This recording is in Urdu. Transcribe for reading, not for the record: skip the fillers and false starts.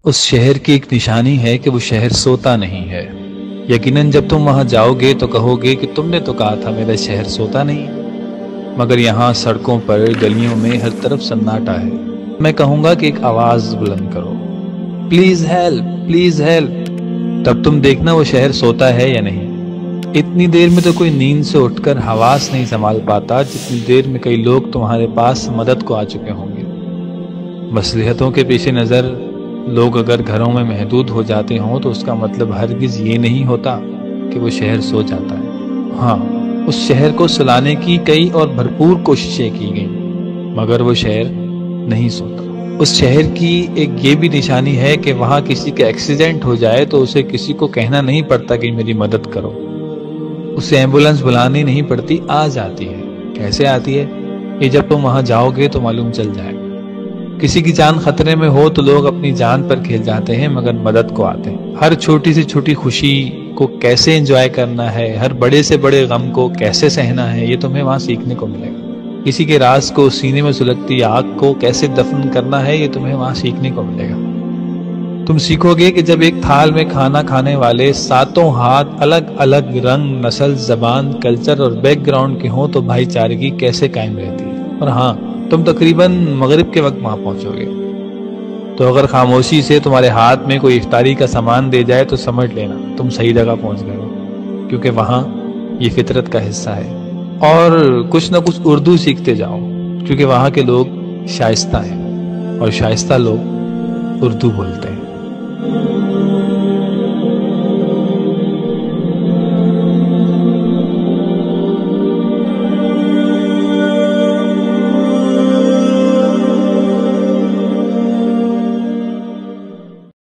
اس شہر کی ایک نشانی ہے کہ وہ شہر سوتا نہیں ہے۔ یقیناً جب تم وہاں جاؤ گے تو کہو گے کہ تم نے تو کہا تھا میرا شہر سوتا نہیں، مگر یہاں سڑکوں پر گلیوں میں ہر طرف سناٹا ہے۔ میں کہوں گا کہ ایک آواز بلند کرو، پلیز ہیلپ، پلیز ہیلپ، تب تم دیکھنا وہ شہر سوتا ہے یا نہیں۔ اتنی دیر میں تو کوئی نیند سے اٹھ کر حواس نہیں سنبھال پاتا جتنی دیر میں کئی لوگ تمہارے پاس مدد کو آ چکے ہوں گے۔ مصلحتوں کے پیش نظر لوگ اگر گھروں میں محدود ہو جاتے ہوں تو اس کا مطلب ہرگز یہ نہیں ہوتا کہ وہ شہر سو جاتا ہے۔ ہاں، اس شہر کو سلانے کی کئی اور بھرپور کوششیں کی گئیں، مگر وہ شہر نہیں سوتا۔ اس شہر کی ایک یہ بھی نشانی ہے کہ وہاں کسی کا ایکسیڈنٹ ہو جائے تو اسے کسی کو کہنا نہیں پڑتا کہ میری مدد کرو، اسے ایمبولنس بلانی نہیں پڑتی، آ جاتی ہے۔ کیسے آتی ہے یہ جب تم وہاں جاؤ گے تو معلوم چل جائے گا۔ کسی کی جان خطرے میں ہو تو لوگ اپنی جان پر کھیل جاتے ہیں مگر مدد کو آتے ہیں۔ ہر چھوٹی سے چھوٹی خوشی کو کیسے انجوائے کرنا ہے، ہر بڑے سے بڑے غم کو کیسے سہنا ہے، یہ تمہیں وہاں سیکھنے کو ملے گا۔ کسی کے راز کو، سینے میں سلگتی آگ کو کیسے دفن کرنا ہے، یہ تمہیں وہاں سیکھنے کو ملے گا۔ تم سیکھو گے کہ جب ایک تھال میں کھانا کھانے والے ساتوں ہاتھ الگ الگ رنگ، نسل، زبان، کلچر اور بیک گراؤنڈ کے ہوں تو بھائی چارگی کیسے قائم رہتی ہے۔ اور ہاں، تم تقریباً مغرب کے وقت وہاں پہنچو گے، تو اگر خاموشی سے تمہارے ہاتھ میں کوئی افطاری کا سامان دے جائے تو سمجھ لینا تم صحیح جگہ پہنچ گئے ہو، کیونکہ وہاں یہ فطرت کا حصہ ہے۔ اور کچھ نہ کچھ اردو سیکھتے جاؤ، کیونکہ وہاں کے لوگ شائستہ ہیں اور شائستہ لوگ اردو بولتے ہیں۔